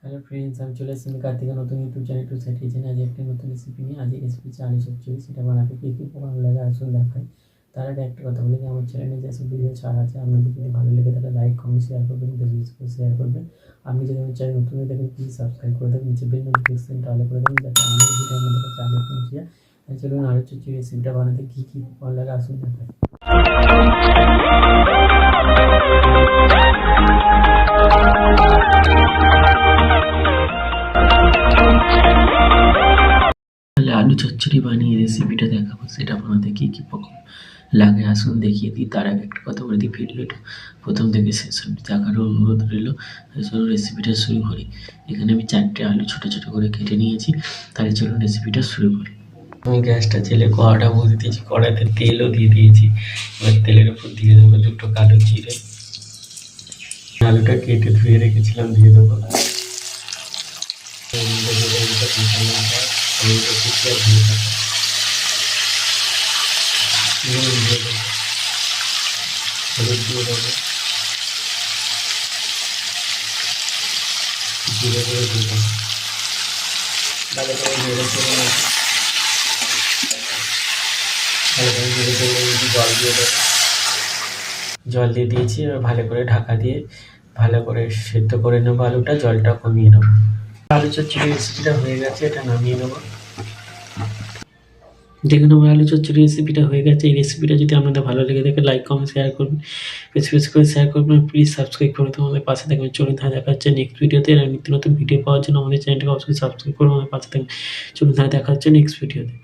Hello friends, আমি চলে এসেছি কার্তিকের নতুন ইউটিউব চ্যানেল টু সাইড কিচেনে। আজ একটা নতুন রেসিপি নিয়ে। আজ রেসিপি হচ্ছে আলু চচ্চড়ি। সেটা বানাতে কী কী উপকরণ লাগে আসুন দেখাই। তার আগে একটা কথা বলি যে আমার চ্যানেলে যেসব ভিডিও ছাড়া আছে আপনাদের যদি ভালো লেগে থাকে লাইক কমেন্ট শেয়ার করবেন, বেশি বেশি করে শেয়ার করবেন। আপনি যদি আমার চ্যানেল নতুন হয়ে থাকেন প্লিজ সাবস্ক্রাইব করে দেবেন, নিচে বেল নোটিফিকেশনটা অল করে দেবেন যাতে আমার ভিডিও আপনাদের কাছে আগে পৌঁছে যায়। চলুন আলু চচ্চড়ি রেসিপিটা বানাতে কী কী উপকরণ লাগে আসুন দেখাই। আলু চচ্চড়ি বানিয়ে রেসিপিটা দেখাবো। সেটা বানাতে কী কী লাগে আসুন দেখিয়ে দিই। তার আগে একটা কথা বলে দিই, ভিডিওটা প্রথম থেকে শেষ অবধি দেখার অনুরোধ রইল। চলুন রেসিপিটা শুরু করি। এখানে আমি 4টে আলু ছোটো ছোটো করে কেটে নিয়েছি। তাহলে চলুন রেসিপিটা শুরু করি। আমি গ্যাসটা জেলে কড়াটা বসিয়ে দিয়েছি, কড়াইতে তেলও দিয়ে দিয়েছি। এবার তেলের উপর দিয়ে দেবো 2টো কালো জিরে। আলুটা কেটে ধুয়ে রেখেছিলাম দিয়ে দেবো। হলুদ দিয়ে দেবো, হলুদ দিয়ে দেবো, জিরে করে দিয়ে দেবো। ভালো করে নেড়ে চেড়ে নেবো। ভালো করে নেড়ে চেড়ে নিয়েছি, জল দিয়ে দেবো। জল দিয়ে দিয়েছি। এবার ভালো করে ঢাকা দিয়ে ভালো করে সেদ্ধ করে নেবো আলুটা, জলটা কমিয়ে নেবো। আলু চচ্চড়ি রেসিপিটা হয়ে গেছে, এটা নামিয়ে নেবো। দেখুন আমার আলু চচ্চড়ি রেসিপিটা হয়ে গেছে। এই রেসিপিটা যদি আপনাদের ভালো লেগে থাকে লাইক কমেন্ট শেয়ার করবেন, বেশি বেশি করে শেয়ার করবেন। প্লিজ সাবস্ক্রাইব করে তোমাদের পাশে থাকবেন। চলুন দেখা হচ্ছে নেক্সট ভিডিওতে। নিত্য নতুন ভিডিও পাওয়ার জন্য আমাদের চ্যানেলটাকে অবশ্যই সাবস্ক্রাইব করে আমাদের পাশে থাকবেন। চলুন দেখা হচ্ছে নেক্সট ভিডিওতে।